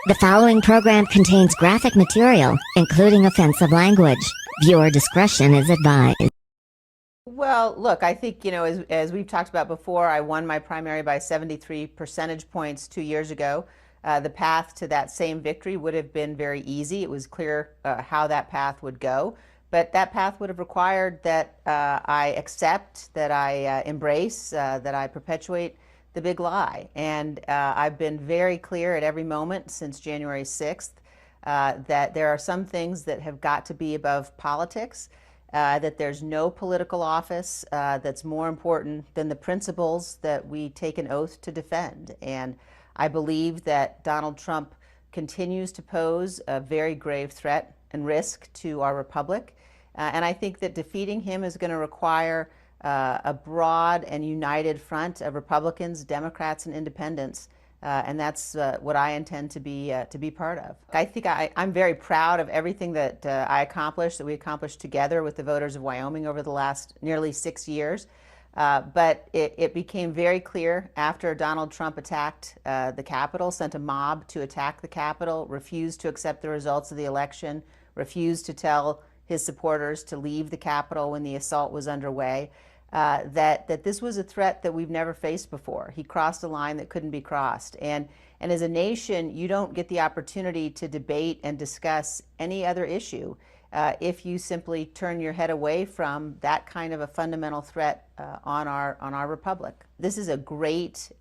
The following program contains graphic material, including offensive language. Viewer discretion is advised. Well, look, I think, as we've talked about before, I won my primary by 73 percentage points 2 years ago. The path to that same victory would have been very easy. It was clear how that path would go. But that path would have required that I accept, that I embrace, that I perpetuate the big lie. And I've been very clear at every moment since January 6th that there are some things that have got to be above politics, that there's no political office that's more important than the principles that we take an oath to defend. And I believe that Donald Trump continues to pose a very grave threat and risk to our republic. And I think that defeating him is going to require a broad and united front of Republicans, Democrats, and independents. And that's what I intend to be part of. I think I'm very proud of everything that I accomplished, that we accomplished together with the voters of Wyoming over the last nearly 6 years. But it became very clear after Donald Trump attacked the Capitol, sent a mob to attack the Capitol, refused to accept the results of the election, refused to tell his supporters to leave the Capitol when the assault was underway, that this was a threat that we've never faced before. He crossed a line that couldn't be crossed. And as a nation, you don't get the opportunity to debate and discuss any other issue if you simply turn your head away from that kind of a fundamental threat on our republic. This is a great,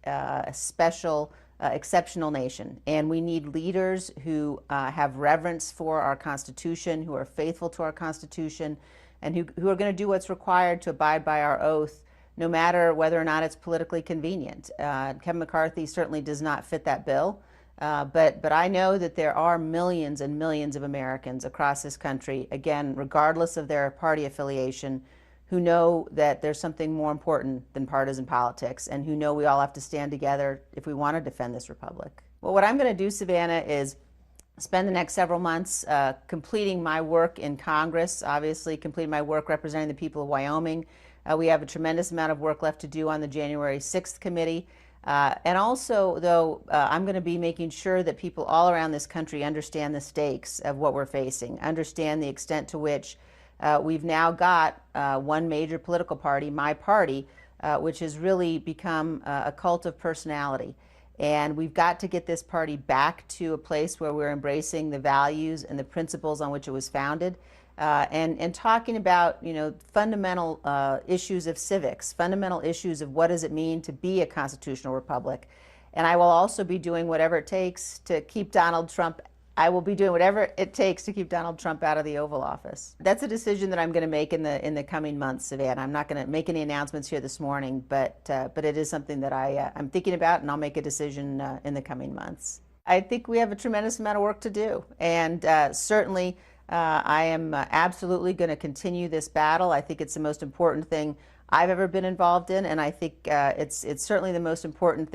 special, exceptional nation, and we need leaders who have reverence for our Constitution, who are faithful to our Constitution, and who are going to do what's required to abide by our oath, no matter whether or not it's politically convenient. Kevin McCarthy certainly does not fit that bill, but I know that there are millions and millions of Americans across this country, again, regardless of their party affiliation, who know that there's something more important than partisan politics, and who know we all have to stand together if we want to defend this republic. Well, what I'm going to do, Savannah, is spend the next several months completing my work in Congress, obviously completing my work representing the people of Wyoming. We have a tremendous amount of work left to do on the January 6th committee. And also, though, I'm going to be making sure that people all around this country understand the stakes of what we're facing, understand the extent to which we've now got one major political party, my party, which has really become a cult of personality. And we've got to get this party back to a place where we're embracing the values and the principles on which it was founded, and talking about, fundamental issues of civics, fundamental issues of what does it mean to be a constitutional republic. And I will also be doing whatever it takes to keep Donald Trump I will be doing whatever it takes to keep Donald Trump out of the Oval Office. That's a decision that I'm going to make in the coming months, Savannah. I'm not going to make any announcements here this morning, but it is something that I'm thinking about, and I'll make a decision in the coming months. I think we have a tremendous amount of work to do, and certainly I am absolutely going to continue this battle. I think it's the most important thing I've ever been involved in, and I think it's certainly the most important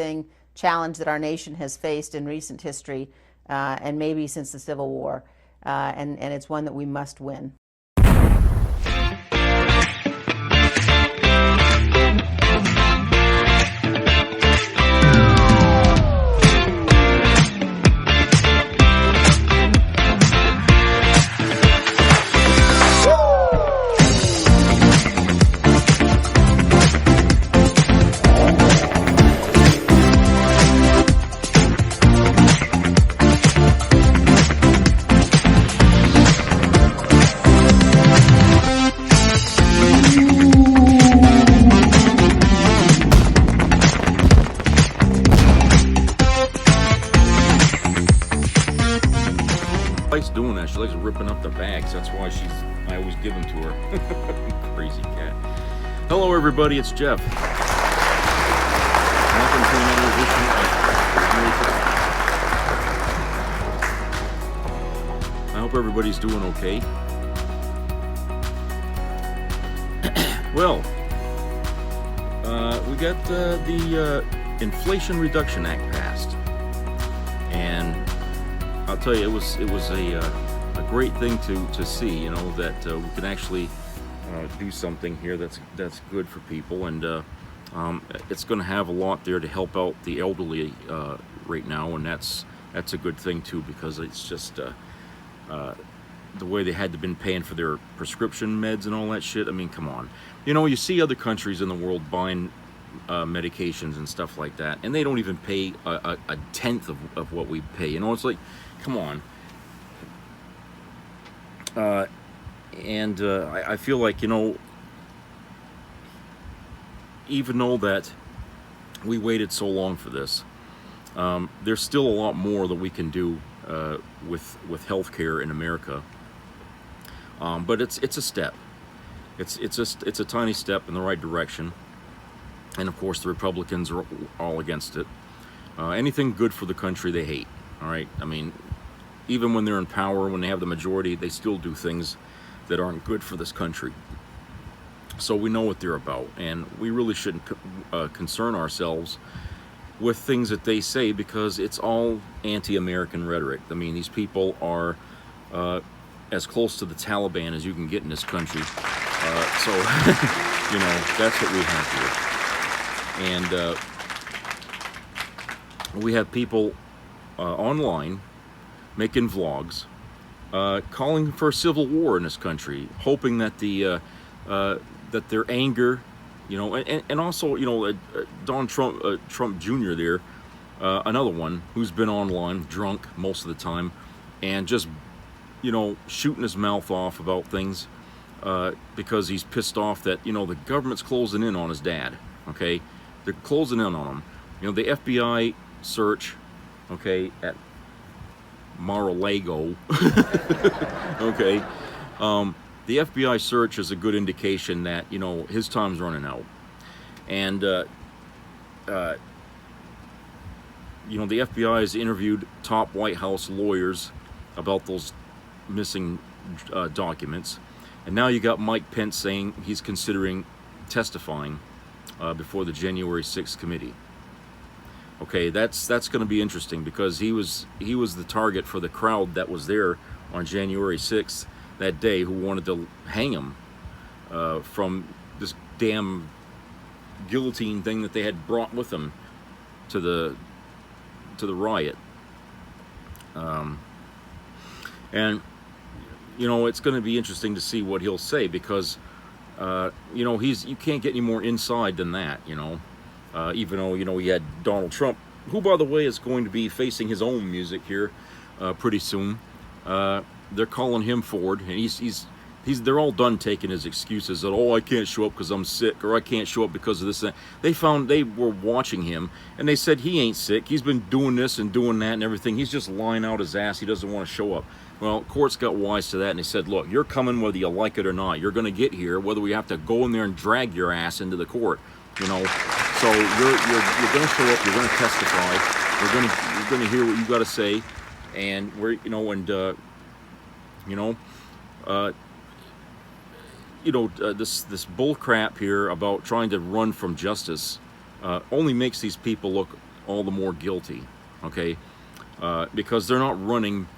challenge that our nation has faced in recent history. And maybe since the Civil War, and it's one that we must win. Likes doing that. She likes ripping up the bags. That's why I always give them to her. Crazy cat. Hello, everybody. It's Jeff. Welcome to another edition of I hope everybody's doing okay. Well, we got the Inflation Reduction Act passed, and I'll tell you, it was a great thing to see, that we can actually do something here that's good for people, and it's going to have a lot there to help out the elderly right now, and that's that's a good thing too, because it's just the way they had to been paying for their prescription meds and all that shit. I mean, come on. You know, you see other countries in the world buying medications and stuff like that, and they don't even pay a tenth of what we pay. You know, it's like, come on. I feel like, you know, even though that we waited so long for this, there's still a lot more that we can do with healthcare in America. But it's a step. It's a tiny step in the right direction. And of course, the Republicans are all against it. Anything good for the country, they hate. All right. I mean, even when they're in power, when they have the majority, they still do things that aren't good for this country. So we know what they're about, and we really shouldn't concern ourselves with things that they say, because it's all anti-American rhetoric. I mean, these people are as close to the Taliban as you can get in this country. So, you know, that's what we have here. And we have people online making vlogs, calling for a civil war in this country, hoping that that their anger, you know, and also, you know, Donald Trump Jr. there, another one who's been online drunk most of the time, and just, you know, shooting his mouth off about things because he's pissed off that, you know, the government's closing in on his dad. Okay, they're closing in on him. You know, the FBI search, okay, at Mar-a-Lago. Okay. The FBI search is a good indication that, you know, his time's running out. And, you know, the FBI has interviewed top White House lawyers about those missing documents. And now you got Mike Pence saying he's considering testifying before the January 6th committee. Okay, that's going to be interesting, because he was the target for the crowd that was there on January 6th that day, who wanted to hang him from this damn guillotine thing that they had brought with them to the riot. And you know, it's going to be interesting to see what he'll say, because you know, you can't get any more inside than that. You know, even though, you know, he had Donald Trump, who, by the way, is going to be facing his own music here pretty soon. They're calling him forward, and they're all done taking his excuses that, oh, I can't show up because I'm sick, or I can't show up because of this and that. They were watching him, and they said he ain't sick. He's been doing this and doing that and everything. He's just lying out his ass. He doesn't want to show up. Well, courts got wise to that, and they said, look, you're coming whether you like it or not. You're going to get here whether we have to go in there and drag your ass into the court. You know, so you're going to show up. You're going to testify. You're going to hear what you got to say, and we're, you know, and this bull crap here about trying to run from justice only makes these people look all the more guilty. Okay, because they're not running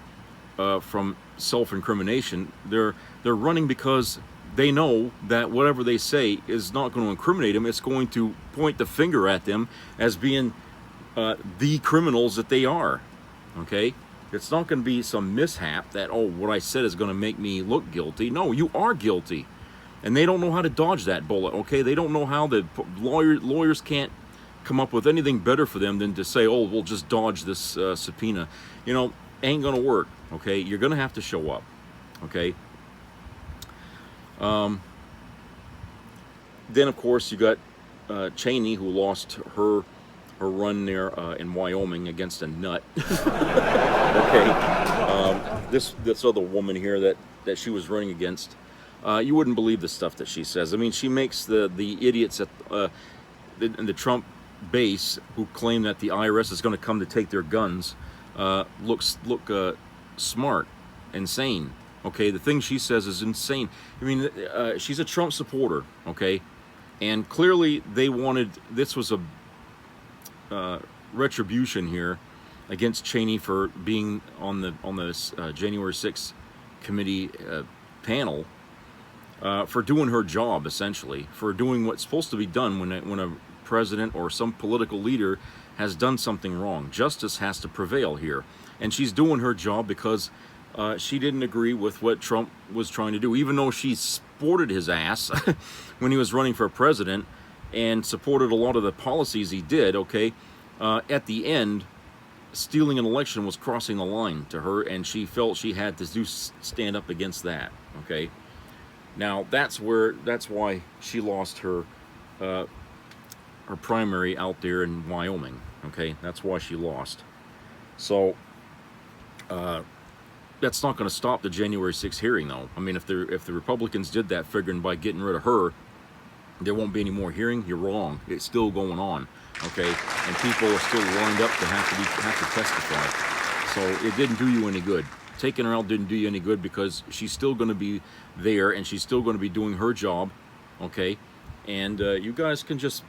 from self-incrimination. They're running because they know that whatever they say is not going to incriminate them. It's going to point the finger at them as being the criminals that they are. Okay. It's not going to be some mishap that, oh, what I said is going to make me look guilty. No, you are guilty. And they don't know how to dodge that bullet, okay? They don't know how. The lawyers can't come up with anything better for them than to say, oh, we'll just dodge this subpoena. You know, ain't going to work, okay? You're going to have to show up, okay? Then, of course, you got Cheney, who lost her run there in Wyoming against a nut. Okay, this other woman here that she was running against, you wouldn't believe the stuff that she says. I mean, she makes the idiots at in the Trump base who claim that the IRS is going to come to take their guns look smart, insane. Okay, the thing she says is insane. I mean, she's a Trump supporter. Okay, and clearly they wanted, this was a retribution here against Cheney for being on the January 6th committee for doing her job, essentially, for doing what's supposed to be done when president or some political leader has done something wrong. Justice has to prevail here. And she's doing her job because she didn't agree with what Trump was trying to do, even though she supported his ass when he was running for president and supported a lot of the policies he did, okay? At the end, stealing an election was crossing the line to her, and she felt she had to stand up against that, okay? Now, that's why she lost her primary out there in Wyoming, okay? That's why she lost. So, that's not going to stop the January 6th hearing, though. I mean, if the Republicans did that, figuring by getting rid of her, there won't be any more hearing, you're wrong. It's still going on, okay? And people are still lined up to have to testify. So it didn't do you any good. Taking her out didn't do you any good because she's still going to be there and she's still going to be doing her job, okay? And you guys can just,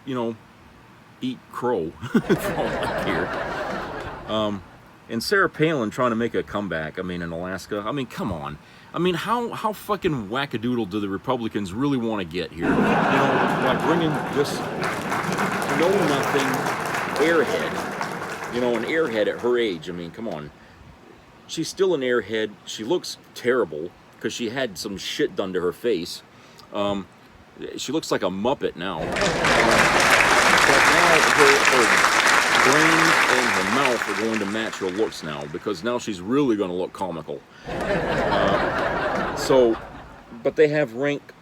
eat crow for all I care. And Sarah Palin trying to make a comeback, in Alaska. Come on. How fucking wackadoodle do the Republicans really want to get here? By bringing this know-nothing airhead, an airhead at her age. Come on. She's still an airhead. She looks terrible because she had some shit done to her face. She looks like a Muppet now. But now her brain and her mouth are going to match her looks now, because now she's really going to look comical. But they have ranked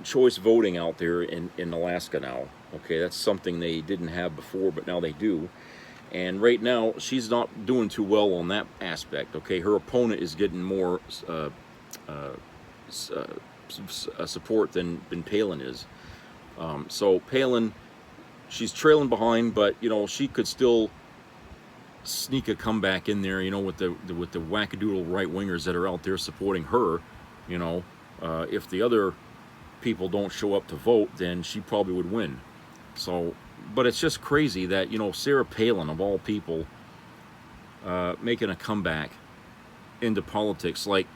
choice voting out there in Alaska now. Okay, that's something they didn't have before, but now they do. And right now, she's not doing too well on that aspect. Okay, her opponent is getting more support than Palin is. So Palin, she's trailing behind, but she could still sneak a comeback in there. With the wackadoodle right wingers that are out there supporting her. If the other people don't show up to vote, then she probably would win. So, but it's just crazy that Sarah Palin of all people making a comeback into politics like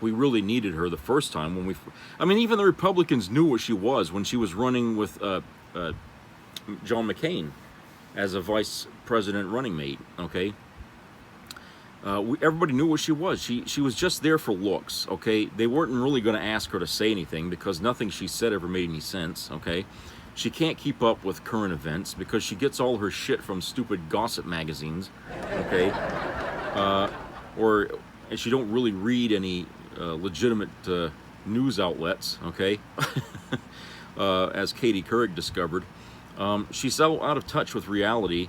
we really needed her the first time when even the Republicans knew what she was when she was running with John McCain as a vice president running mate, okay? Everybody knew what she was. She was just there for looks, okay? They weren't really going to ask her to say anything because nothing she said ever made any sense, okay? She can't keep up with current events because she gets all her shit from stupid gossip magazines, okay? And she don't really read any legitimate news outlets, okay? As Katie Couric discovered. She's so out of touch with reality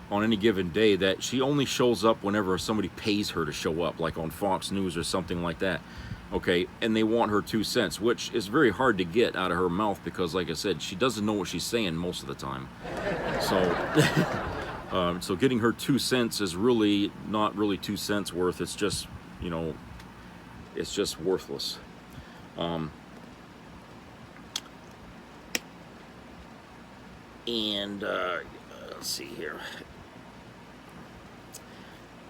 on any given day that she only shows up whenever somebody pays her to show up, like on Fox News or something like that. Okay, and they want her 2 cents, which is very hard to get out of her mouth because, like I said, she doesn't know what she's saying most of the time. So, so getting her 2 cents is really not really 2 cents worth. It's just, it's just worthless. Let's see here.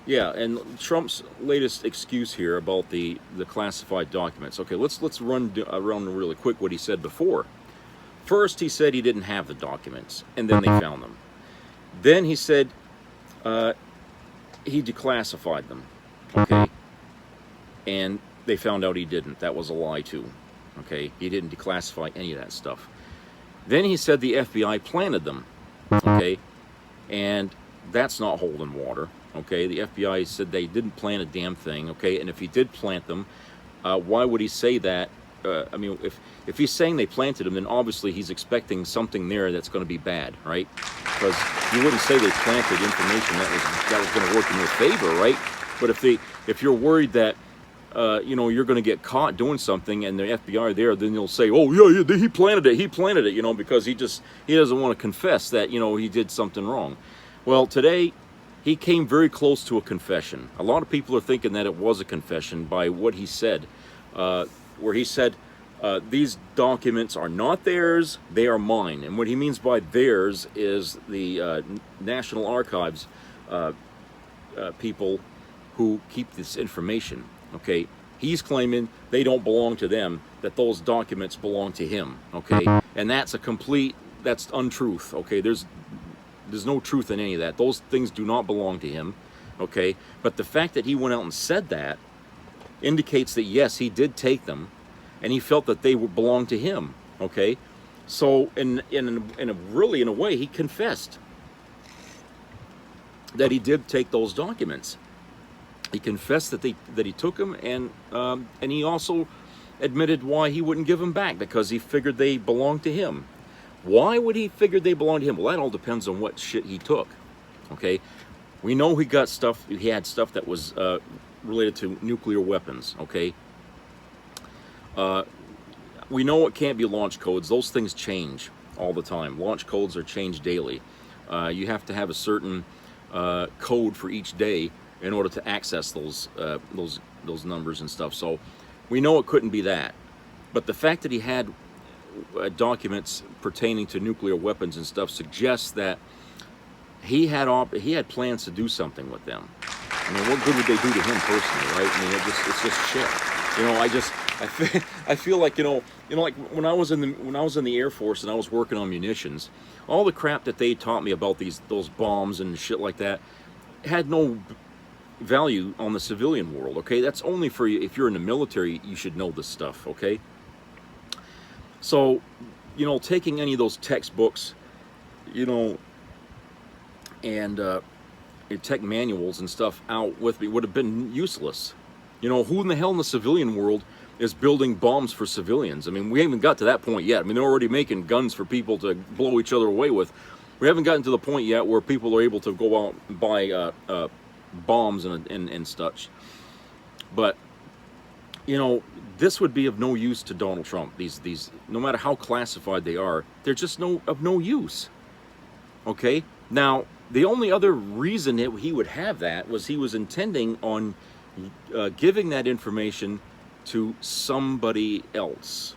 Yeah, and Trump's latest excuse here about the classified documents. Okay, let's run around really quick what he said before. First, he said he didn't have the documents, and then they found them. Then he said he declassified them. Okay, and they found out he didn't. That was a lie too. Okay, he didn't declassify any of that stuff. Then he said the FBI planted them. Okay, and that's not holding water. Okay, the FBI said they didn't plant a damn thing. Okay, and if he did plant them, why would he say that? If he's saying they planted them, then obviously he's expecting something there that's going to be bad, right? Because you wouldn't say they planted information that was going to work in your favor, right? But if you're worried that you're going to get caught doing something and the FBI are there, then you'll say, oh yeah, he planted it, because he doesn't want to confess that he did something wrong. Well, today he came very close to a confession. A lot of people are thinking that it was a confession by what he said, where he said, these documents are not theirs, they are mine. And what he means by theirs is the National Archives people who keep this information. Okay, he's claiming they don't belong to them, that those documents belong to him. Okay, and that's a complete that's untruth. Okay, there's no truth in any of that. Those things do not belong to him. Okay, but the fact that he went out and said that indicates that yes, he did take them, and he felt that they belonged to him. Okay, so in a way, he confessed that he did take those documents. He confessed that he took them, and he also admitted why he wouldn't give them back, because he figured they belonged to him. Why would he figure they belonged to him? Well, that all depends on what shit he took. Okay, we know he got stuff. He had stuff that was related to nuclear weapons. Okay, we know it can't be launch codes. Those things change all the time. Launch codes are changed daily. You have to have a certain code for each day in order to access those numbers and stuff. So we know it couldn't be that. But the fact that he had documents pertaining to nuclear weapons and stuff suggests that he had plans to do something with them. I mean, what good would they do to him personally, right? I mean, it's just shit. You know, I feel like like when I was in the Air Force and I was working on munitions, all the crap that they taught me about those bombs and shit like that had no value on the civilian world. Okay, that's only for you. If you're in the military, you should know this stuff. Okay. So, taking any of those textbooks, and tech manuals and stuff out with me would have been useless. Who in the hell in the civilian world is building bombs for civilians? I mean, we haven't got to that point yet. I mean, they're already making guns for people to blow each other away with. We haven't gotten to the point yet where people are able to go out and buy bombs and such. But this would be of no use to Donald Trump. These no matter how classified they are, they're just of no use. Okay? Now, the only other reason that he would have that was he was intending on giving that information to somebody else.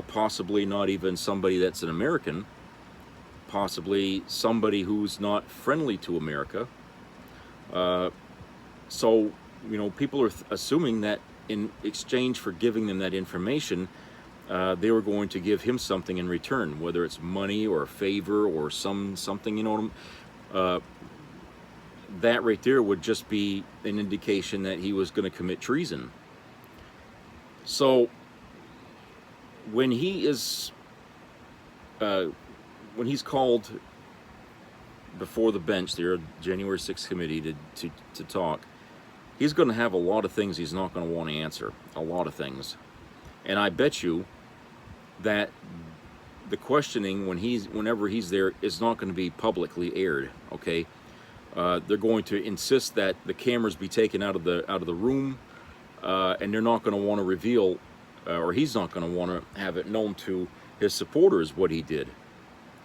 Possibly not even somebody that's an American. Possibly somebody who's not friendly to America. So, people are assuming that in exchange for giving them that information, they were going to give him something in return, whether it's money or a favor or something, that right there would just be an indication that he was going to commit treason. So when he's called before the bench there, January 6th committee to talk, he's going to have a lot of things he's not going to want to answer, a lot of things. And I bet you that the questioning whenever he's there is not going to be publicly aired. Okay, they're going to insist that the cameras be taken out of the room, and they're not going to want to reveal, or he's not going to want to have it known to his supporters what he did.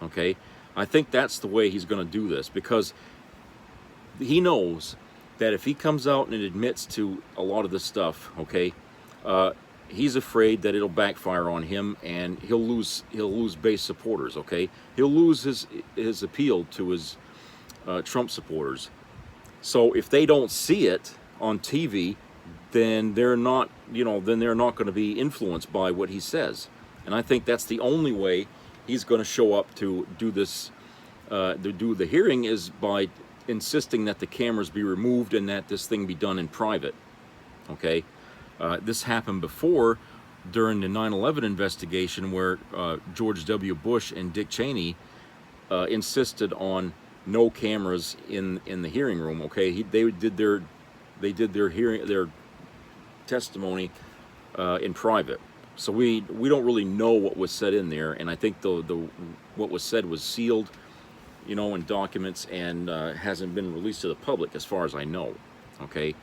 Okay, I think that's the way he's going to do this, because he knows that if he comes out and admits to a lot of this stuff, okay, he's afraid that it'll backfire on him, and he'll lose base supporters. Okay, he'll lose his appeal to his Trump supporters. So if they don't see it on TV, then they're not going to be influenced by what he says. And I think that's the only way he's going to show up to do this, to do the hearing, is by insisting that the cameras be removed and that this thing be done in private. Okay, this happened before during the 9/11 investigation, where George W. Bush and Dick Cheney insisted on no cameras in the hearing room. Okay, they did their testimony in private. So we don't really know what was said in there, and I think the what was said was sealed, in documents, and hasn't been released to the public as far as I know. Okay,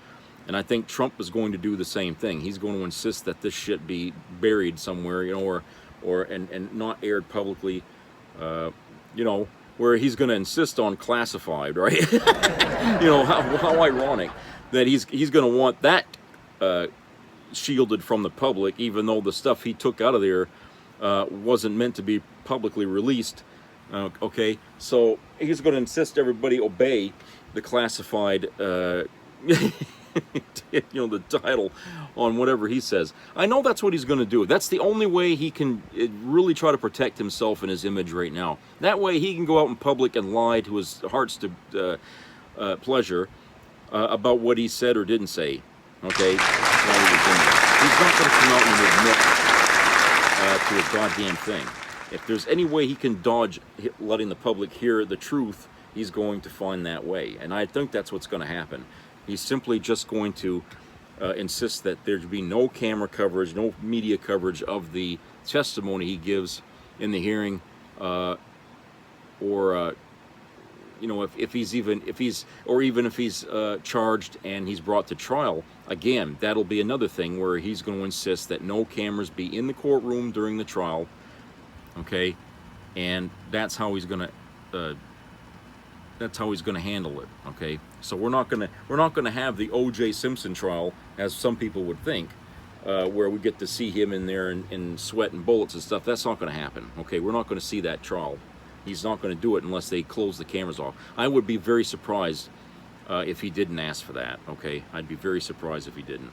and I think Trump is going to do the same thing. He's going to insist that this shit be buried somewhere, or not aired publicly, where he's going to insist on classified, right? How ironic that he's going to want that shielded from the public, even though the stuff he took out of there wasn't meant to be publicly released. Okay, so he's going to insist everybody obey the classified the title on whatever he says. I know that's what he's going to do. That's the only way he can really try to protect himself and his image right now. That way he can go out in public and lie to his heart's pleasure about what he said or didn't say. Okay? While he was in there. He's not going to come out and admit to a goddamn thing. If there's any way he can dodge letting the public hear the truth, he's going to find that way. And I think that's what's going to happen. He's simply just going to insist that there be no camera coverage, no media coverage of the testimony he gives in the hearing, or if he's charged and he's brought to trial. Again, that'll be another thing where he's going to insist that no cameras be in the courtroom during the trial. Okay, and that's how he's going to handle it. Okay, so we're not gonna have the O.J. Simpson trial, as some people would think, where we get to see him in there in sweat and bullets and stuff. That's not going to happen. Okay, we're not going to see that trial. He's not going to do it unless they close the cameras off. I would be very surprised if he didn't ask for that. Okay, I'd be very surprised if he didn't.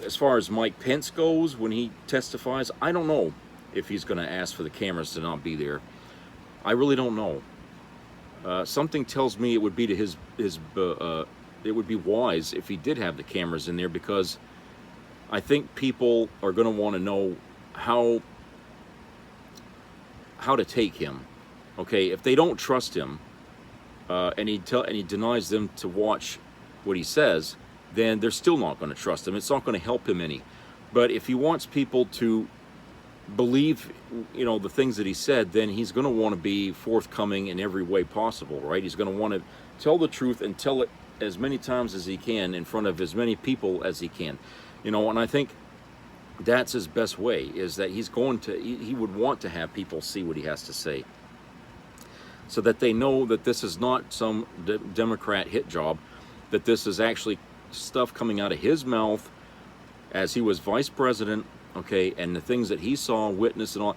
As far as Mike Pence goes, when he testifies, I don't know if he's going to ask for the cameras to not be there. I really don't know. Something tells me it would be to his it would be wise if he did have the cameras in there, because I think people are going to want to know how to take him. Okay, if they don't trust him, and he denies them to watch what he says, then they're still not going to trust him. It's not going to help him any. But if he wants people to believe, the things that he said, then he's going to want to be forthcoming in every way possible, right? He's going to want to tell the truth and tell it as many times as he can in front of as many people as he can. And I think that's his best way, is that he would want to have people see what he has to say, so that they know that this is not some Democrat hit job, that this is actually stuff coming out of his mouth as he was vice president, okay, and the things that he saw, witnessed, and all.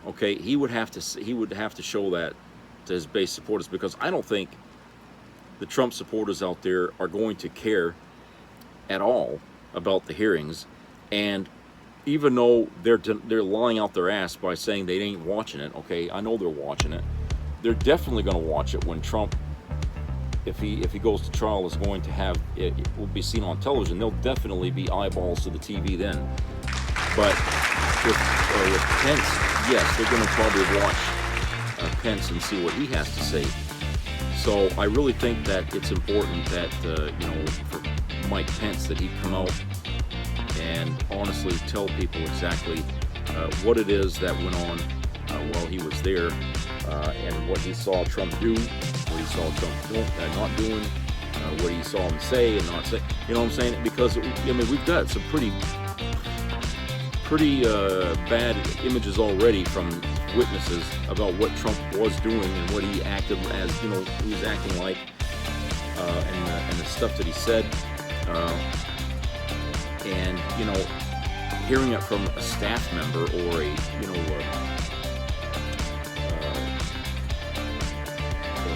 Okay, he would have to show that to his base supporters, because I don't think the Trump supporters out there are going to care at all about the hearings. And even though they're lying out their ass by saying they ain't watching it, okay, I know they're watching it. They're definitely going to watch it when Trump, if he goes to trial, is going to have it will be seen on television. There'll definitely be eyeballs to the TV then. But with Pence, yes, they're going to probably watch Pence and see what he has to say. So I really think that it's important that for Mike Pence, that he come out and honestly tell people exactly what it is that went on while he was there, and what he saw Trump do, what he saw Trump not doing, what he saw him say and not say. You know what I'm saying? Because we've got some pretty bad images already from witnesses about what Trump was doing and what he acted as, he was acting like, and the stuff that he said, and hearing it from a staff member or a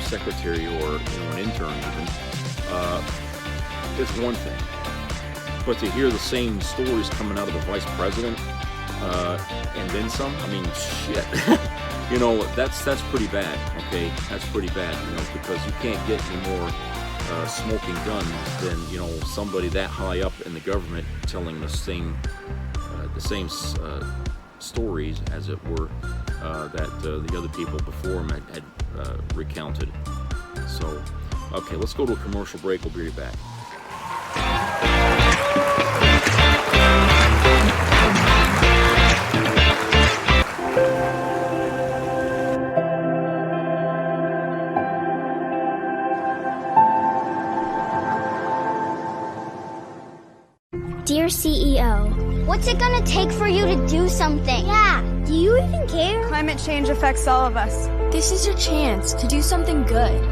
secretary or an intern even, is one thing. But to hear the same stories coming out of the vice president, and then some, shit, that's pretty bad, okay? That's pretty bad, because you can't get any more smoking gun than, somebody that high up in the government telling the same stories, as it were, that the other people before him had recounted. So, okay, let's go to a commercial break. We'll be right back. Dear CEO, what's it gonna take for you to do something? Yeah, do you even care? Climate change affects all of us. This is your chance to do something good.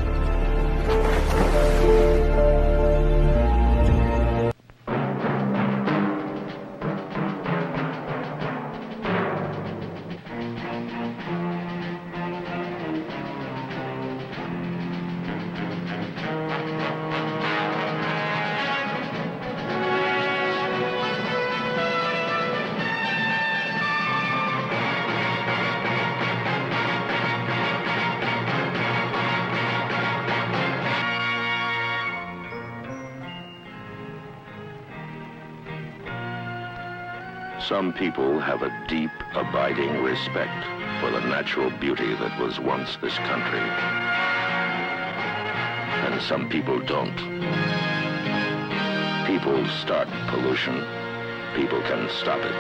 Some people have a deep, abiding respect for the natural beauty that was once this country. And some people don't. People start pollution. People can stop it.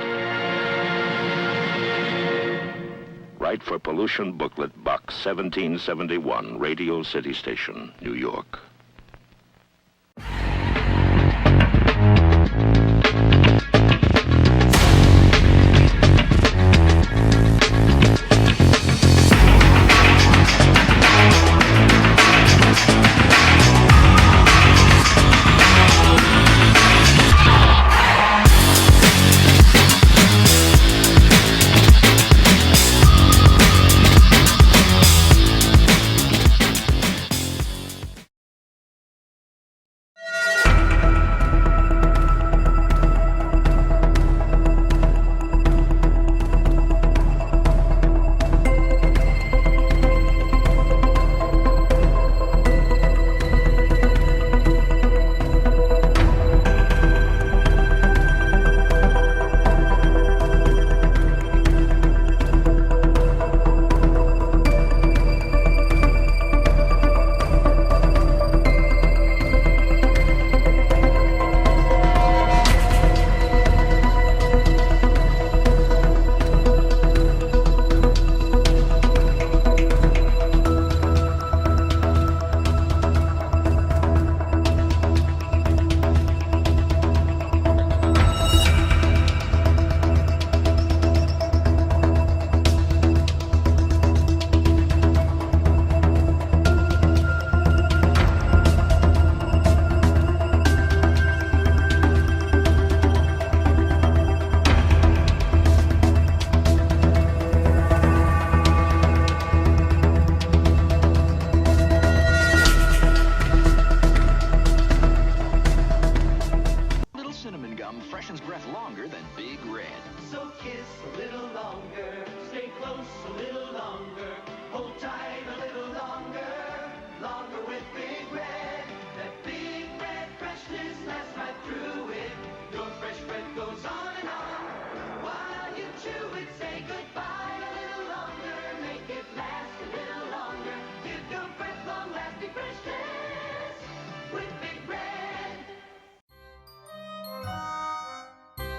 Write for Pollution Booklet, Box 1771, Radio City Station, New York.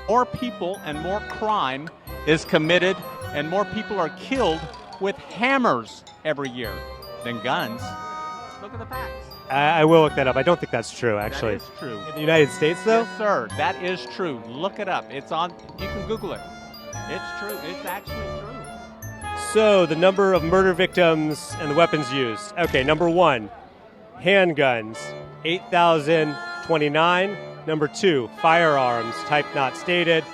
More people and more crime is committed and more people are killed with hammers every year than guns. Look at the facts. I will look that up. I don't think that's true, actually. That is true. In the United States, though? Yes, sir. That is true. Look it up. It's on, you can Google it. It's true. It's actually true. So, the number of murder victims and the weapons used. Okay, number 1, handguns, 8,029. Number 2, firearms, type not stated,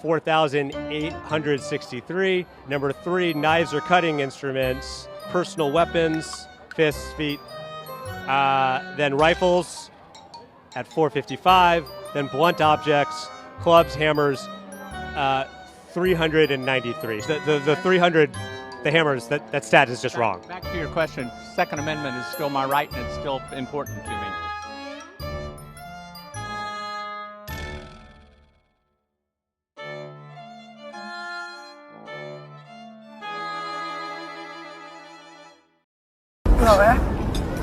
4,863. Number 3, knives or cutting instruments, personal weapons, fists, feet. Then rifles at 455. Then blunt objects, clubs, hammers, 393. The 300, the hammers, that stat is just wrong. Back to your question, Second Amendment is still my right and it's still important to me.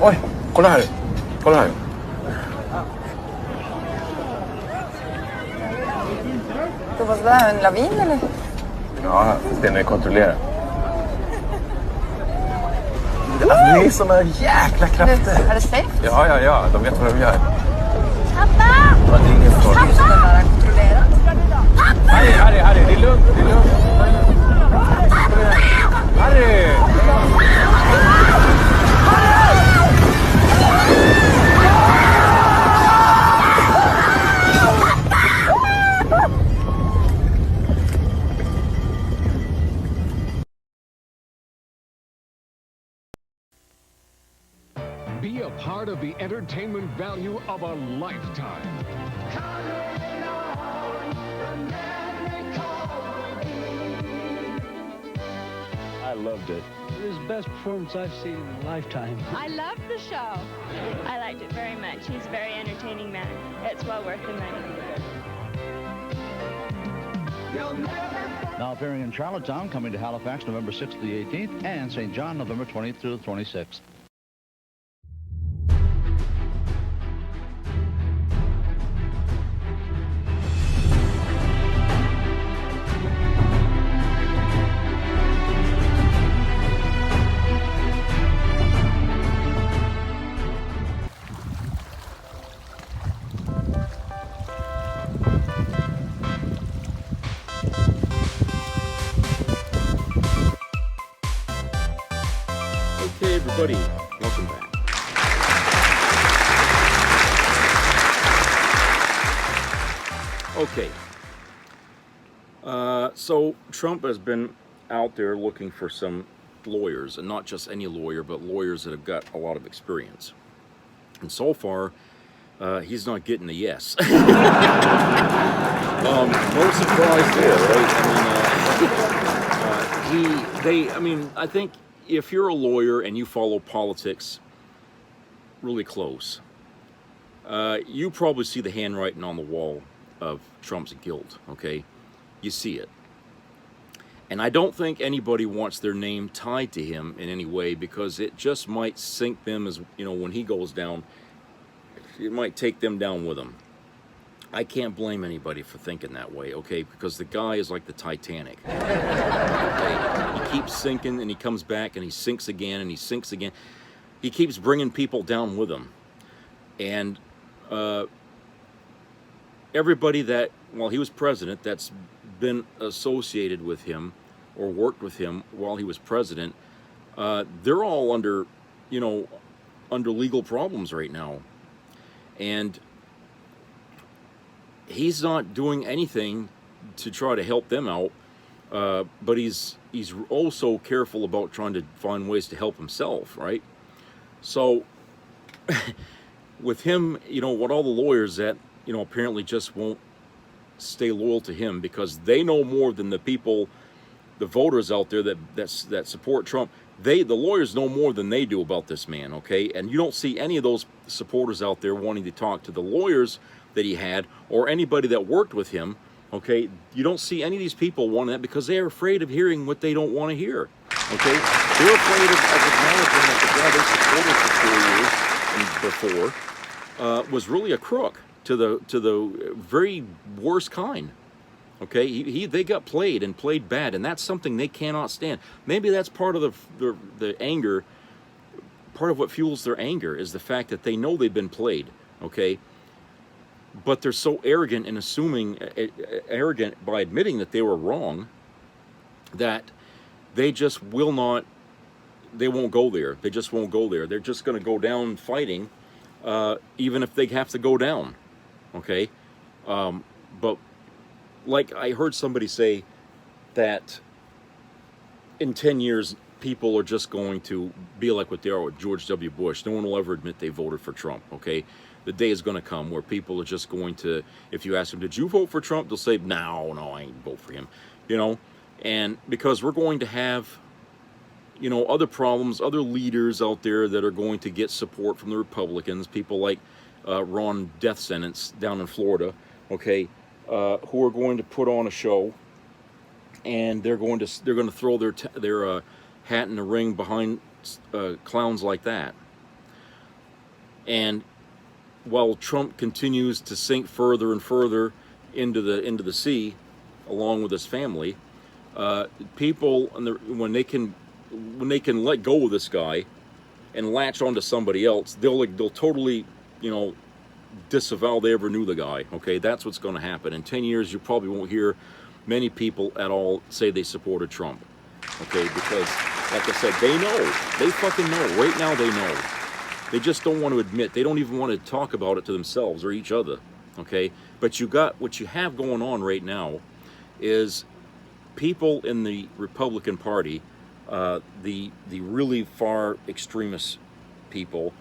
Oj, kolla här. Kolla här. Så var det där en lavin eller? Ja, den är kontrollerad. Alltså, det är såna jäkla krafter. Är det safe? Ja. De vet vad de gör. Pappa! Ja, det är ingen farligt. Pappa! Den där är kontrollerad. Harry, det är lugnt. Harry! Be a part of the entertainment value of a lifetime. I loved it. It was the best performance I've seen in a lifetime. I loved the show. I liked it very much. He's a very entertaining man. It's well worth the money. Now appearing in Charlottetown, coming to Halifax November 6th to the 18th, and St. John November 20th through the 26th. Okay, everybody, welcome back. Okay, so Trump has been out there looking for some lawyers, and not just any lawyer, but lawyers that have got a lot of experience. And so far, he's not getting a yes. No surprise there, right? I mean, I think if you're a lawyer and you follow politics really close, you probably see the handwriting on the wall of Trump's guilt, okay? You see it. And I don't think anybody wants their name tied to him in any way, because it just might sink them, as you know, when he goes down, it might take them down with him. I can't blame anybody for thinking that way, okay? Because the guy is like the Titanic. Okay? He keeps sinking, and he comes back, and he sinks again, and he sinks again. He keeps bringing people down with him. And everybody that, while he was president, that's been associated with him or worked with him while he was president, they're all under, you know, under legal problems right now. And he's not doing anything to try to help them out, but he's also careful about trying to find ways to help himself, right? So with him, you know, what all the lawyers that, you know, apparently just won't stay loyal to him because they know more than the people, the voters out there that support Trump. The lawyers know more than they do about this man, okay? And you don't see any of those supporters out there wanting to talk to the lawyers that he had or anybody that worked with him, okay? You don't see any of these people wanting that because they're afraid of hearing what they don't want to hear, okay? They're afraid of acknowledging that the guy they supported for 4 years and before was really a crook to the very worst kind. Okay, they got played and played bad, and that's something they cannot stand. Maybe that's part of the anger. Part of what fuels their anger is the fact that they know they've been played. Okay, but they're so arrogant in arrogant by admitting that they were wrong, that they just will not. They won't go there. They just won't go there. They're just going to go down fighting, even if they have to go down. Okay, but. Like I heard somebody say that in 10 years, people are just going to be like what they are with George W. Bush. No one will ever admit they voted for Trump, okay? The day is going to come where people are just going to, if you ask them, did you vote for Trump? They'll say, no, I ain't vote for him, you know? And because we're going to have, you know, other problems, other leaders out there that are going to get support from the Republicans, people like Ron Death Sentence down in Florida, okay? Who are going to put on a show, and they're going to throw their hat in the ring behind clowns like that. And while Trump continues to sink further and further into the sea, along with his family, people when they can let go of this guy and latch onto somebody else, they'll totally, you know, disavow they ever knew the guy. Okay, that's what's going to happen. In 10 years, you probably won't hear many people at all say they supported Trump. Okay, because like I said, they fucking know. Right now they know. They just don't want to admit. They don't even want to talk about it to themselves or each other. Okay, but what you have going on right now is people in the Republican Party, the really far extremist people,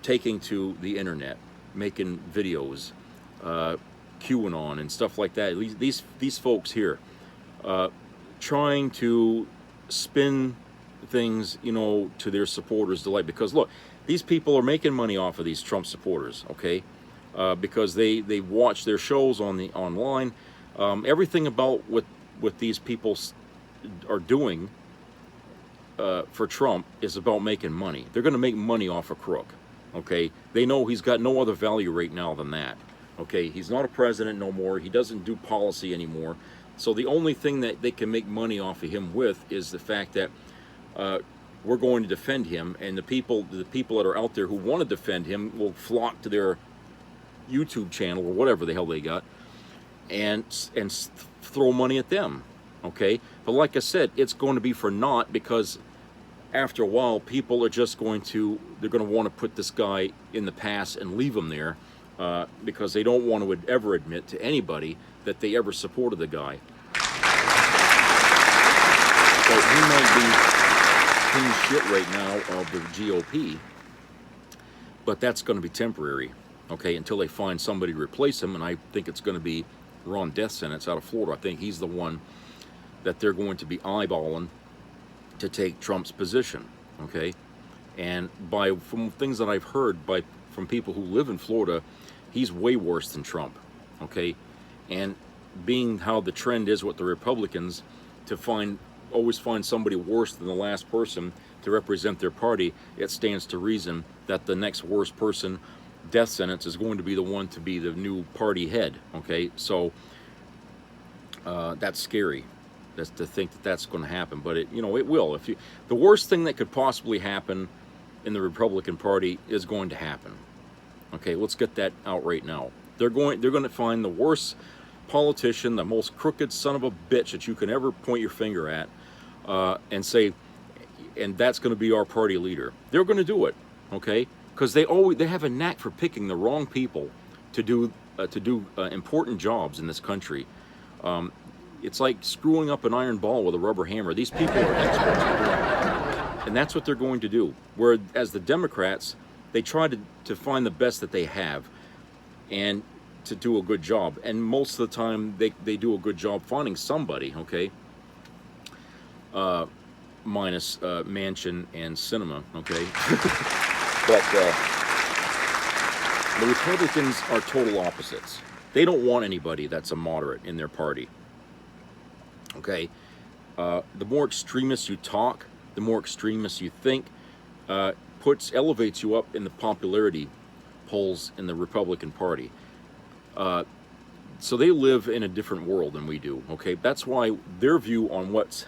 taking to the internet, making videos, QAnon and stuff like that. These folks here, trying to spin things, you know, to their supporters' delight. Because look, these people are making money off of these Trump supporters, okay? Because they watch their shows online. Everything about what what these people are doing for Trump is about making money. They're going to make money off a crook. Okay, they know he's got no other value right now than that. Okay, he's not a president no more. He doesn't do policy anymore. So the only thing that they can make money off of him with is the fact that we're going to defend him, and the people that are out there who want to defend him will flock to their YouTube channel or whatever the hell they got, and throw money at them. Okay, but like I said, it's going to be for naught, because after a while, people are just going to want to put this guy in the past and leave him there, because they don't want to ever admit to anybody that they ever supported the guy. So he might be king shit right now of the GOP, but that's going to be temporary, okay, until they find somebody to replace him, and I think it's going to be Ron DeSantis out of Florida. I think he's the one that they're going to be eyeballing to take Trump's position, okay? And from things that I've heard from people who live in Florida, he's way worse than Trump, okay? And being how the trend is with the Republicans to always find somebody worse than the last person to represent their party, it stands to reason that the next worst person, death sentence, is going to be the one to be the new party head, okay? So that's scary. That's to think that that's going to happen, but it will. The worst thing that could possibly happen in the Republican Party is going to happen. Okay, let's get that out right now. They're going to find the worst politician, the most crooked son of a bitch that you can ever point your finger at, and say, and that's going to be our party leader. They're going to do it, okay? Because they have a knack for picking the wrong people to do important jobs in this country. It's like screwing up an iron ball with a rubber hammer. These people are experts at doing it. And that's what they're going to do. Whereas the Democrats, they try to find the best that they have and to do a good job. And most of the time, they do a good job finding somebody, okay? Minus Manchin and Sinema, okay? But the Republicans are total opposites. They don't want anybody that's a moderate in their party. Okay, the more extremists you talk, the more extremists you think, elevates you up in the popularity polls in the Republican Party. So they live in a different world than we do. Okay, that's why their view on what's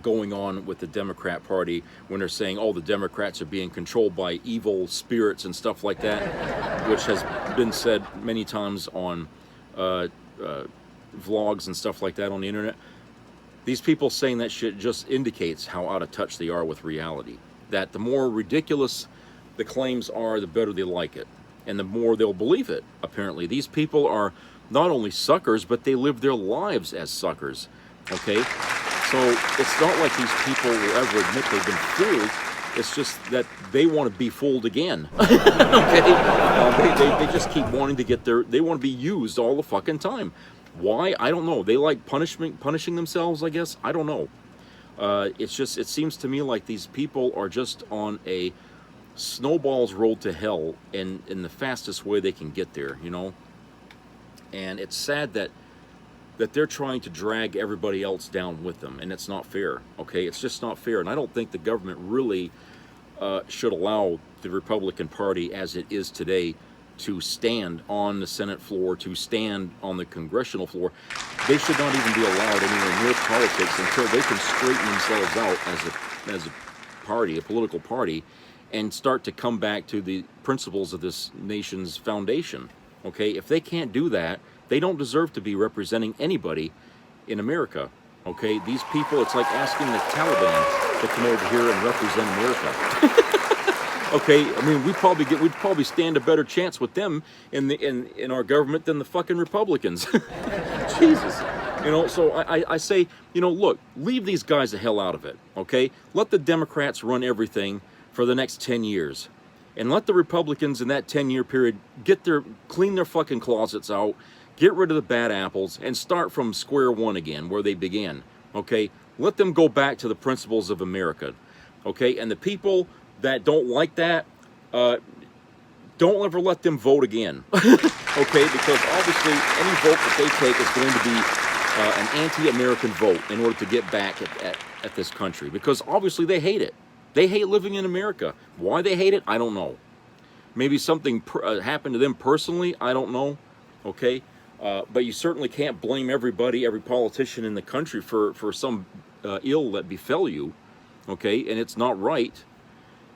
going on with the Democrat Party, when they're saying, oh, the Democrats are being controlled by evil spirits and stuff like that, which has been said many times on vlogs and stuff like that on the internet. These people saying that shit just indicates how out of touch they are with reality. That the more ridiculous the claims are, the better they like it, and the more they'll believe it. Apparently, these people are not only suckers, but they live their lives as suckers. Okay, so it's not like these people will ever admit they've been fooled. It's just that they want to be fooled again. Okay, they just keep wanting to they want to be used all the fucking time. Why? I don't know. They like punishing themselves, I guess. I don't know. It seems to me like these people are just on a snowball's road to hell in the fastest way they can get there, you know? And it's sad that they're trying to drag everybody else down with them, and it's not fair, okay? It's just not fair, and I don't think the government really should allow the Republican Party as it is today to stand on the Senate floor, to stand on the congressional floor. They should not even be allowed anywhere near politics until they can straighten themselves out as a party, a political party, and start to come back to the principles of this nation's foundation. Okay, if they can't do that, they don't deserve to be representing anybody in America. Okay, these people, it's like asking the Taliban to come over here and represent America. Okay, I mean, we'd probably stand a better chance with them in our government than the fucking Republicans. Jesus. You know, so I say, you know, look, leave these guys the hell out of it, okay? Let the Democrats run everything for the next 10 years. And let the Republicans in that 10-year period clean their fucking closets out, get rid of the bad apples, and start from square one again, where they began, okay? Let them go back to the principles of America, okay? And the people that don't like that, don't ever let them vote again, okay? Because obviously any vote that they take is going to be an anti-American vote in order to get back at this country, because obviously they hate it. They hate living in America. Why they hate it, I don't know. Maybe something happened to them personally, I don't know, okay? But you certainly can't blame everybody, every politician in the country for some ill that befell you, okay? And it's not right.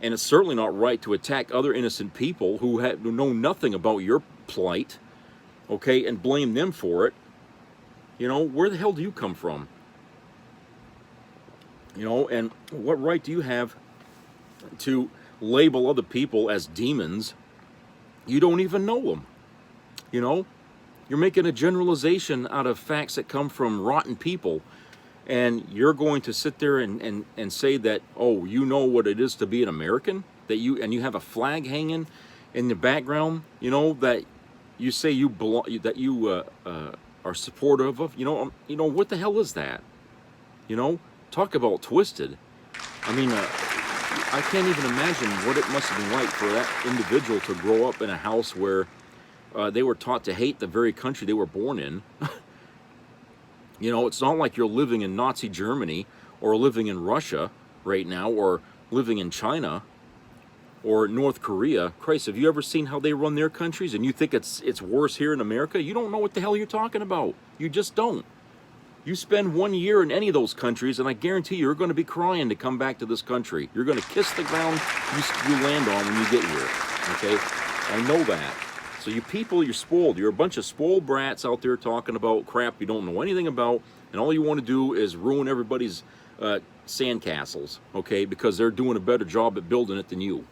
And it's certainly not right to attack other innocent people who know nothing about your plight, okay, and blame them for it. You know, where the hell do you come from? You know, and what right do you have to label other people as demons? You don't even know them. You know, you're making a generalization out of facts that come from rotten people, and you're going to sit there and say that, oh, you know what it is to be an American, that you have a flag hanging in the background, you know, that you say you belong, that you are supportive of. You know, what the hell is that? You know, talk about twisted. I mean, I can't even imagine what it must have been like for that individual to grow up in a house where they were taught to hate the very country they were born in. You know, it's not like you're living in Nazi Germany or living in Russia right now or living in China or North Korea. Christ, have you ever seen how they run their countries and you think it's worse here in America? You don't know what the hell you're talking about. You just don't. You spend 1 year in any of those countries, and I guarantee you're going to be crying to come back to this country. You're going to kiss the ground you land on when you get here, okay? I know that. So you people, you're spoiled. You're a bunch of spoiled brats out there talking about crap you don't know anything about, and all you want to do is ruin everybody's sandcastles, okay? Because they're doing a better job at building it than you.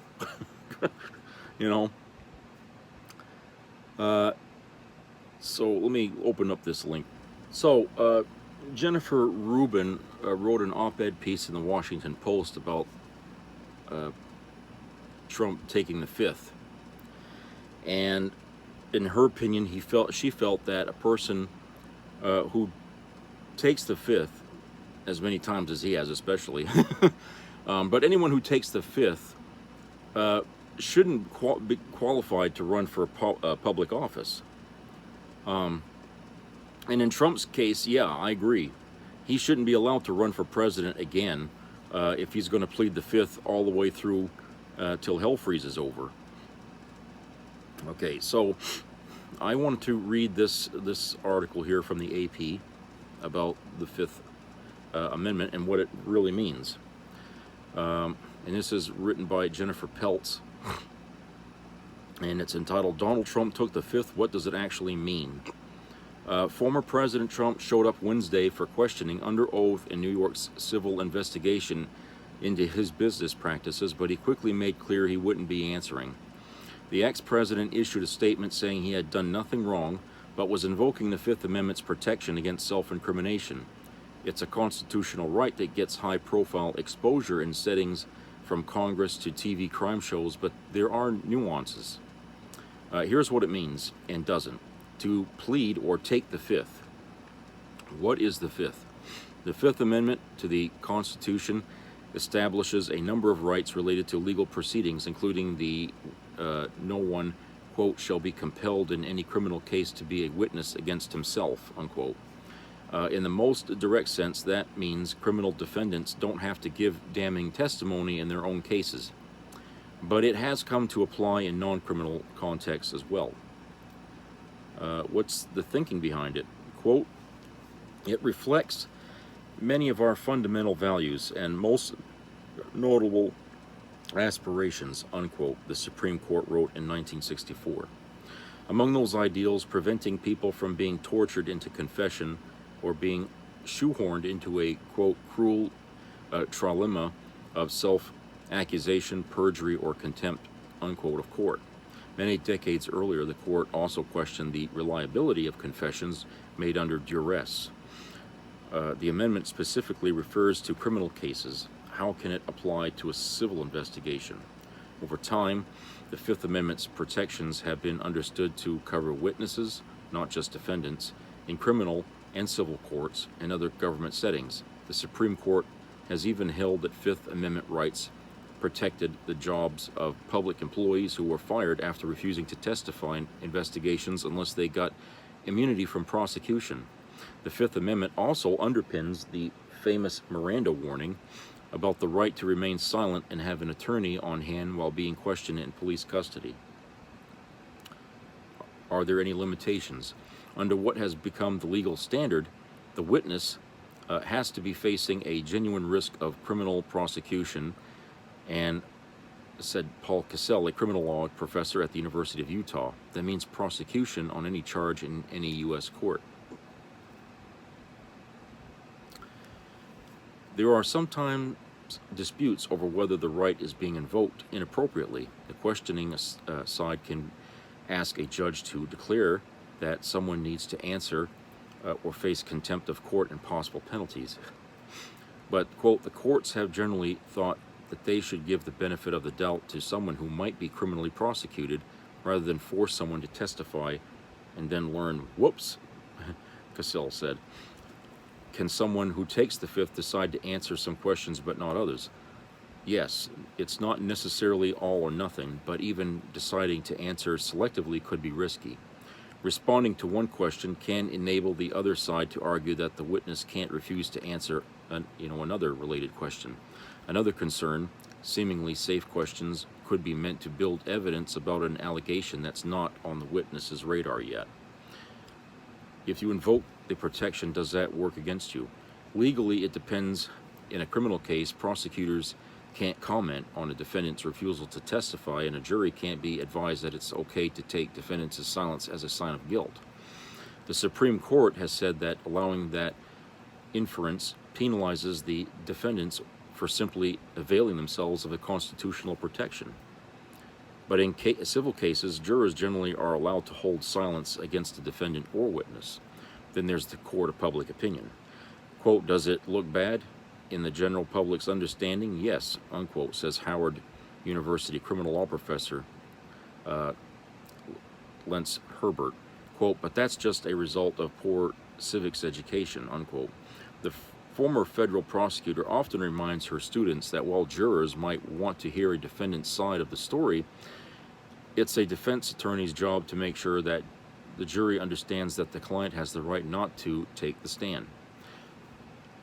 You know? So let me open up this link. So, Jennifer Rubin wrote an op-ed piece in the Washington Post about Trump taking the fifth. And in her opinion, she felt that a person who takes the fifth, as many times as he has especially, but anyone who takes the fifth shouldn't be qualified to run for a public office. And in Trump's case, yeah, I agree. He shouldn't be allowed to run for president again if he's going to plead the fifth all the way through till hell freezes over. Okay, so I wanted to read this article here from the AP about the Fifth Amendment and what it really means. And this is written by Jennifer Peltz. And it's entitled, Donald Trump Took the Fifth, What Does It Actually Mean? Former President Trump showed up Wednesday for questioning under oath in New York's civil investigation into his business practices, but he quickly made clear he wouldn't be answering. The ex-president issued a statement saying he had done nothing wrong, but was invoking the Fifth Amendment's protection against self-incrimination. It's a constitutional right that gets high-profile exposure in settings from Congress to TV crime shows, but there are nuances. Here's what it means and doesn't. To plead or take the fifth. What is the fifth? The Fifth Amendment to the Constitution establishes a number of rights related to legal proceedings, including the no one, quote, shall be compelled in any criminal case to be a witness against himself, unquote. In the most direct sense, that means criminal defendants don't have to give damning testimony in their own cases. But it has come to apply in non-criminal contexts as well. What's the thinking behind it? Quote, it reflects many of our fundamental values and most notable aspirations, unquote, the Supreme Court wrote in 1964. Among those ideals, preventing people from being tortured into confession or being shoehorned into a, quote, cruel trilemma of self-accusation, perjury, or contempt, unquote, of court. Many decades earlier, the court also questioned the reliability of confessions made under duress. The amendment specifically refers to criminal cases. How can it apply to a civil investigation? Over time, the Fifth Amendment's protections have been understood to cover witnesses, not just defendants, in criminal and civil courts and other government settings. The Supreme Court has even held that Fifth Amendment rights protected the jobs of public employees who were fired after refusing to testify in investigations unless they got immunity from prosecution. The Fifth Amendment also underpins the famous Miranda warning about the right to remain silent and have an attorney on hand while being questioned in police custody. Are there any limitations? Under what has become the legal standard, the witness has to be facing a genuine risk of criminal prosecution, and said Paul Cassell, a criminal law professor at the University of Utah. That means prosecution on any charge in any U.S. court. There are sometimes disputes over whether the right is being invoked inappropriately. The questioning side can ask a judge to declare that someone needs to answer or face contempt of court and possible penalties. But, quote, the courts have generally thought that they should give the benefit of the doubt to someone who might be criminally prosecuted rather than force someone to testify and then learn, whoops, Cassell said. Can someone who takes the Fifth decide to answer some questions but not others? Yes, it's not necessarily all or nothing, but even deciding to answer selectively could be risky. Responding to one question can enable the other side to argue that the witness can't refuse to answer another related question. Another concern, seemingly safe questions could be meant to build evidence about an allegation that's not on the witness's radar yet. If you invoke the protection, does that work against you? Legally, it depends. In a criminal case, prosecutors can't comment on a defendant's refusal to testify, and a jury can't be advised that it's okay to take defendant's silence as a sign of guilt. The Supreme Court has said that allowing that inference penalizes the defendants for simply availing themselves of a constitutional protection. But in civil cases, jurors generally are allowed to hold silence against the defendant or witness. Then there's the court of public opinion. Quote, does it look bad in the general public's understanding? Yes, unquote, says Howard University criminal law professor Lance Herbert. Quote, but that's just a result of poor civics education, unquote. The former federal prosecutor often reminds her students that while jurors might want to hear a defendant's side of the story, it's a defense attorney's job to make sure that the jury understands that the client has the right not to take the stand.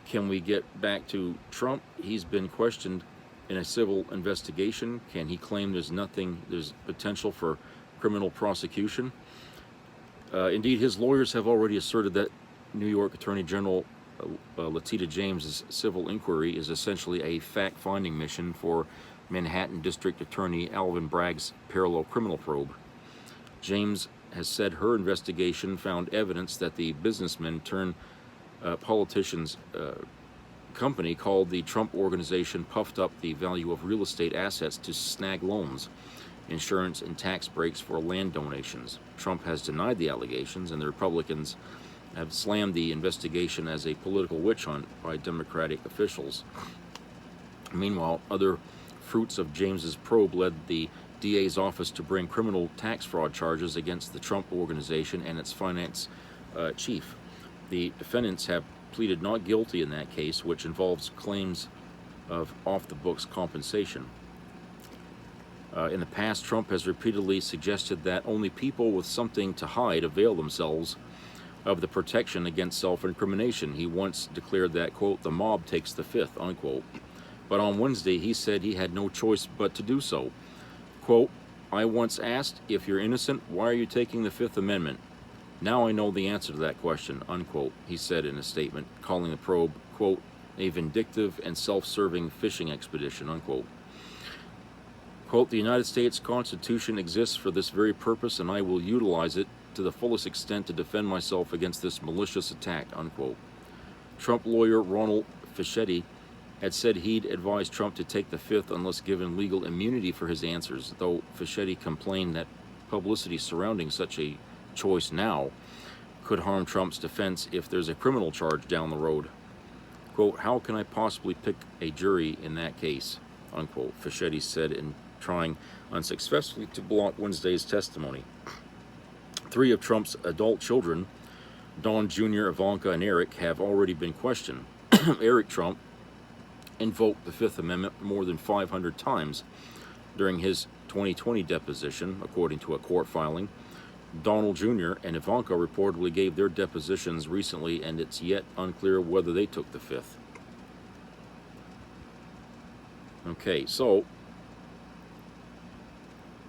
Can we get back to Trump? He's been questioned in a civil investigation. Can he claim there's potential for criminal prosecution? Indeed, his lawyers have already asserted that New York Attorney General Letitia James's civil inquiry is essentially a fact-finding mission for Manhattan District Attorney Alvin Bragg's parallel criminal probe. James has said her investigation found evidence that the businessman turned politician's company called the Trump Organization puffed up the value of real estate assets to snag loans, insurance, and tax breaks for land donations. Trump has denied the allegations, and the Republicans have slammed the investigation as a political witch hunt by Democratic officials. Meanwhile, other fruits of James's probe led the DA's office to bring criminal tax fraud charges against the Trump Organization and its finance chief. The defendants have pleaded not guilty in that case, which involves claims of off-the-books compensation. In the past, Trump has repeatedly suggested that only people with something to hide avail themselves of the protection against self-incrimination. He once declared that, quote, the mob takes the Fifth, unquote. But on Wednesday, he said he had no choice but to do so. Quote, I once asked, if you're innocent, why are you taking the Fifth Amendment? Now I know the answer to that question, unquote, he said in a statement, calling the probe, quote, a vindictive and self-serving fishing expedition, unquote. Quote, the United States Constitution exists for this very purpose, and I will utilize it to the fullest extent to defend myself against this malicious attack, unquote. Trump lawyer Ronald Fischetti had said he'd advise Trump to take the Fifth unless given legal immunity for his answers, though Fischetti complained that publicity surrounding such a choice now could harm Trump's defense if there's a criminal charge down the road. Quote, how can I possibly pick a jury in that case, unquote, Fischetti said in trying unsuccessfully to block Wednesday's testimony. 3 of Trump's adult children, Don Jr., Ivanka, and Eric, have already been questioned. Eric Trump invoked the Fifth Amendment more than 500 times during his 2020 deposition, according to a court filing. Donald Jr. and Ivanka reportedly gave their depositions recently, and it's yet unclear whether they took the fifth. Okay, so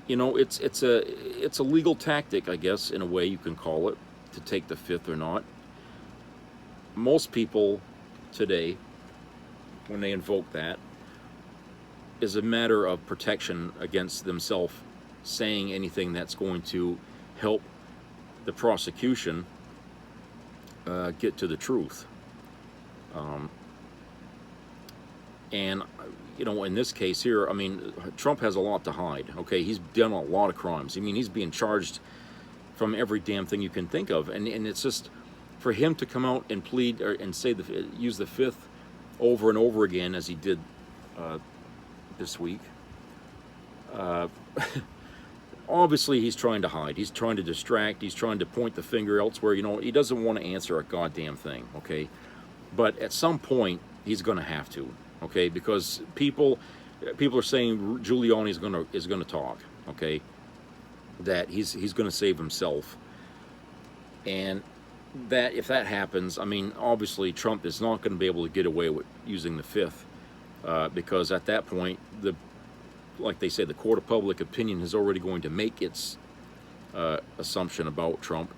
it's a legal tactic, I guess, in a way you can call it, to take the fifth or not. Most people today, when they invoke that, is a matter of protection against themselves saying anything that's going to help the prosecution get to the truth. And in this case here, I mean, Trump has a lot to hide. Okay, he's done a lot of crimes. I mean, he's being charged from every damn thing you can think of, and it's just for him to come out and plead and say use the fifth over and over again as he did this week. Obviously, he's trying to hide. He's trying to distract. He's trying to point the finger elsewhere. He doesn't want to answer a goddamn thing. Okay, but at some point he's going to have to. Okay, because people are saying Giuliani is going to talk. Okay, that he's going to save himself, and that if that happens, I mean, obviously Trump is not going to be able to get away with using the fifth, because at that point, like they say, the court of public opinion is already going to make its assumption about Trump,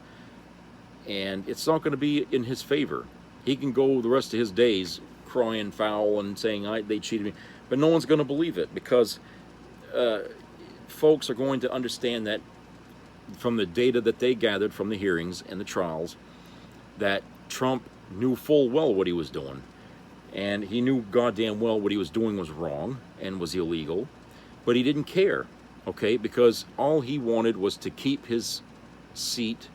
and it's not going to be in his favor. He can go the rest of his days crying foul and saying they cheated me, but no one's going to believe it, because folks are going to understand that from the data that they gathered from the hearings and the trials, that Trump knew full well what he was doing, and he knew goddamn well what he was doing was wrong and was illegal, but he didn't care, okay, because all he wanted was to keep his seat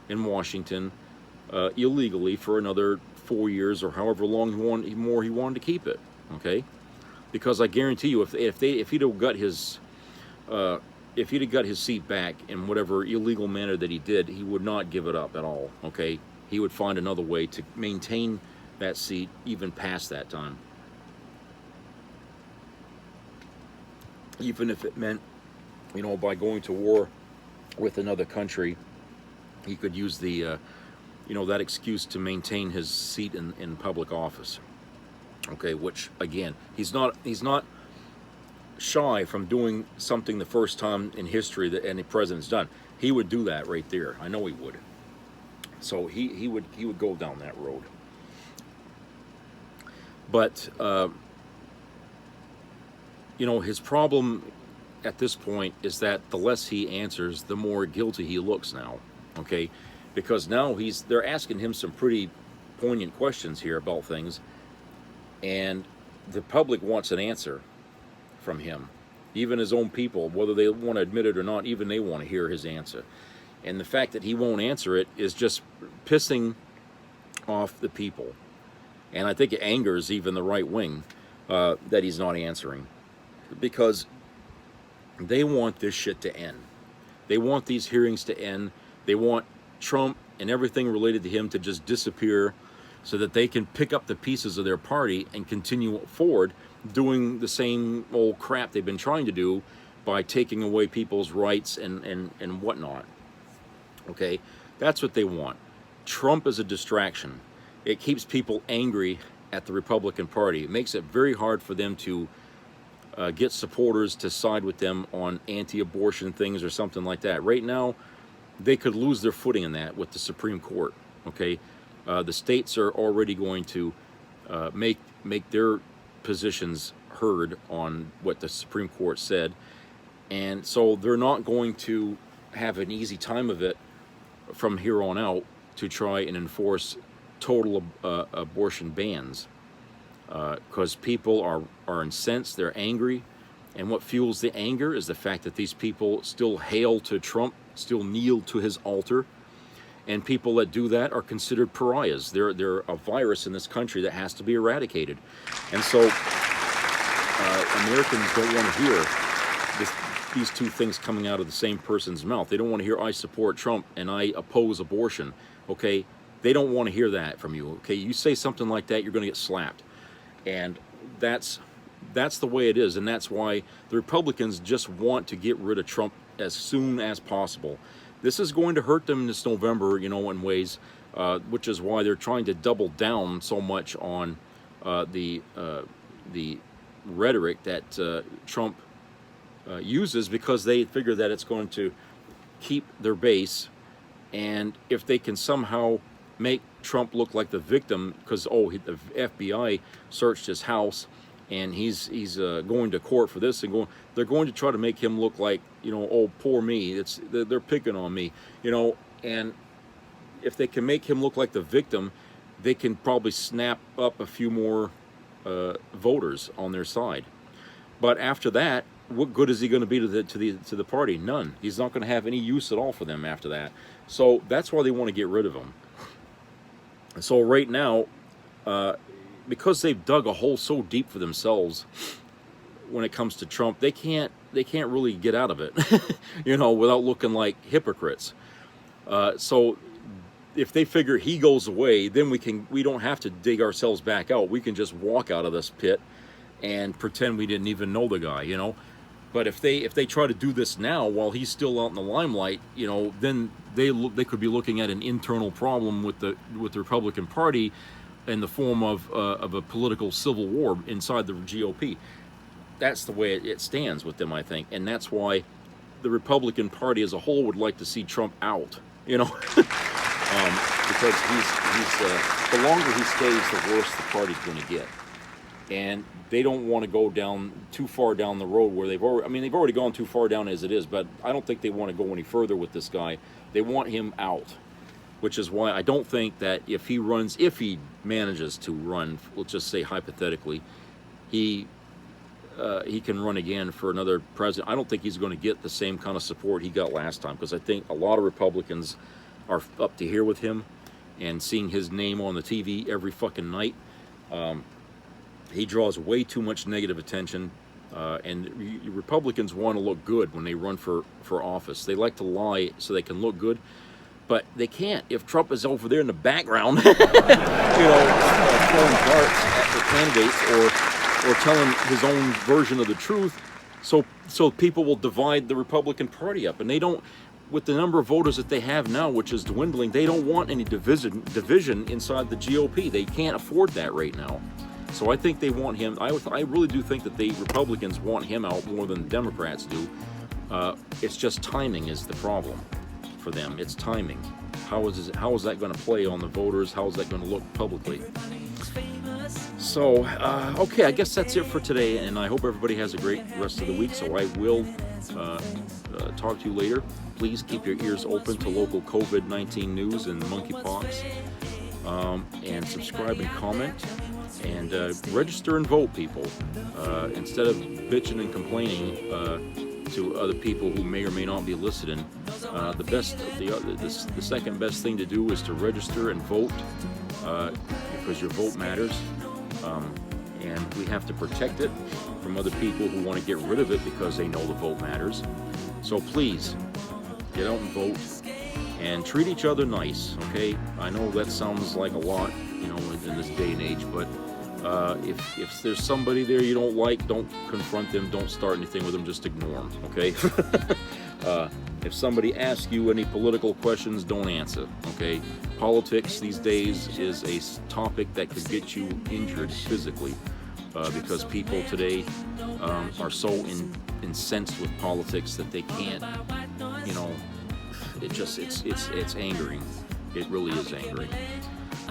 in Washington illegally for another 4 years or however long he wanted to keep it, okay? Because I guarantee you, if he'd have got his seat back in whatever illegal manner that he did, he would not give it up at all, okay? He would find another way to maintain that seat even past that time. Even if it meant, by going to war with another country, he could use the, that excuse to maintain his seat in public office. Okay, which again, he's not shy from doing something the first time in history that any president's done. He would do that right there. I know he would. So he would go down that road. But his problem at this point is that the less he answers, the more guilty he looks now. Okay, because now they're asking him some pretty poignant questions here about things, and the public wants an answer from him. Even his own people, whether they want to admit it or not, even they want to hear his answer. And the fact that he won't answer it is just pissing off the people. And I think it angers even the right wing that he's not answering, because they want this shit to end. They want these hearings to end. They want Trump and everything related to him to just disappear, so that they can pick up the pieces of their party and continue forward doing the same old crap they've been trying to do by taking away people's rights and whatnot. Okay, that's what they want. Trump is a distraction. It keeps people angry at the Republican Party. It makes it very hard for them to get supporters to side with them on anti-abortion things or something like that. Right now, they could lose their footing in that with the Supreme Court. Okay, the states are already going to make their positions heard on what the Supreme Court said, and so they're not going to have an easy time of it from here on out to try and enforce total abortion bans, because people are incensed, they're angry, and what fuels the anger is the fact that these people still hail to Trump, still kneel to his altar, and people that do that are considered pariahs. They're a virus in this country that has to be eradicated. And so Americans don't want to hear these two things coming out of the same person's mouth. They don't want to hear, I support Trump and I oppose abortion. Okay, they don't want to hear that from you. Okay, you say something like that, you're going to get slapped. And that's the way it is, and that's why the Republicans just want to get rid of Trump as soon as possible. this is going to hurt them this November, you know, in ways, which is why they're trying to double down so much on the rhetoric that Trump uses, because they figure that it's going to keep their base. And if they can somehow make Trump look like the victim, because the FBI searched his house and he's going to court for this, and they're going to try to make him look like, you know, oh, poor me, they're picking on me, you know. And if they can make him look like the victim, they can probably snap up a few more voters on their side. But after that, what good is he going to be to the party? None. He's not going to have any use at all for them after that. So that's why they want to get rid of him. So right now, because they've dug a hole so deep for themselves when it comes to Trump, they can't really get out of it, you know, without looking like hypocrites. So if they figure he goes away, then we don't have to dig ourselves back out. We can just walk out of this pit and pretend we didn't even know the guy, you know. But if they try to do this now while he's still out in the limelight, you know, then they could be looking at an internal problem with the Republican Party in the form of a political civil war inside the GOP. That's the way it stands with them, I think, and that's why the Republican Party as a whole would like to see Trump out, you know, because he's the longer he stays, the worse the party's going to get. And they don't want to go down too far down the road where they've already gone too far down as it is, but I don't think they want to go any further with this guy. They want him out, which is why I don't think that if he manages to run, let's just say hypothetically, he can run again for another president. I don't think he's going to get the same kind of support he got last time, because I think a lot of Republicans are up to here with him and seeing his name on the TV every fucking night. He draws way too much negative attention, and Republicans want to look good when they run for office. They like to lie so they can look good, but they can't if Trump is over there in the background, you know, throwing darts at the candidates or telling his own version of the truth. So people will divide the Republican Party up, and they don't. With the number of voters that they have now, which is dwindling, they don't want any division inside the GOP. They can't afford that right now. So I think they want him. I really do think that the Republicans want him out more than the Democrats do. It's just timing is the problem for them. It's timing. How is that going to play on the voters? How is that going to look publicly? So, okay, I guess that's it for today, and I hope everybody has a great rest of the week. So I will talk to you later. Please keep your ears open to local COVID-19 news and monkeypox, and subscribe and comment. And register and vote, people. Instead of bitching and complaining to other people who may or may not be listening, the second best thing to do is to register and vote, because your vote matters. And we have to protect it from other people who want to get rid of it because they know the vote matters. So please, get out and vote and treat each other nice, okay? I know that sounds like a lot, you know, in this day and age, but if there's somebody there you don't like, don't confront them, don't start anything with them, just ignore them, okay? If somebody asks you any political questions, don't answer, okay? Politics these days is a topic that could get you injured physically, because people today are so incensed with politics that they can't, you know, it's angering. It really is angering.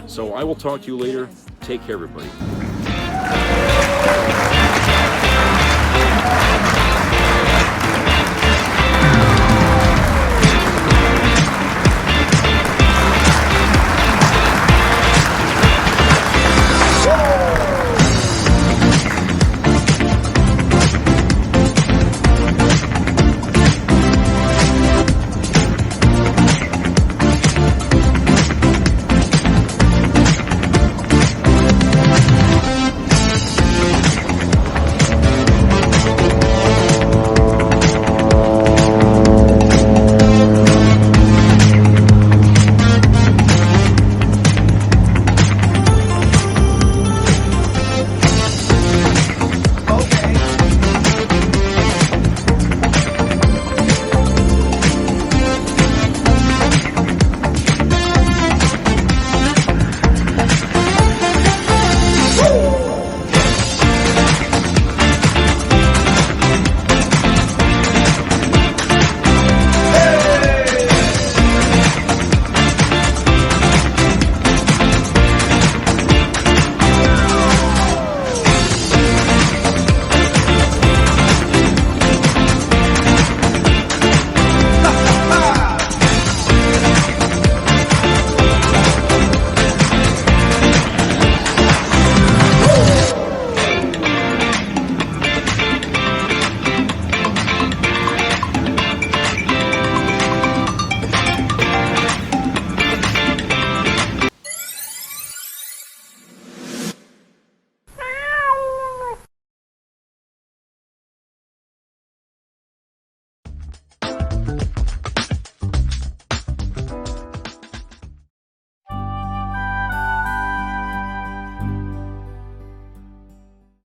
So I will talk to you later. Take care, everybody.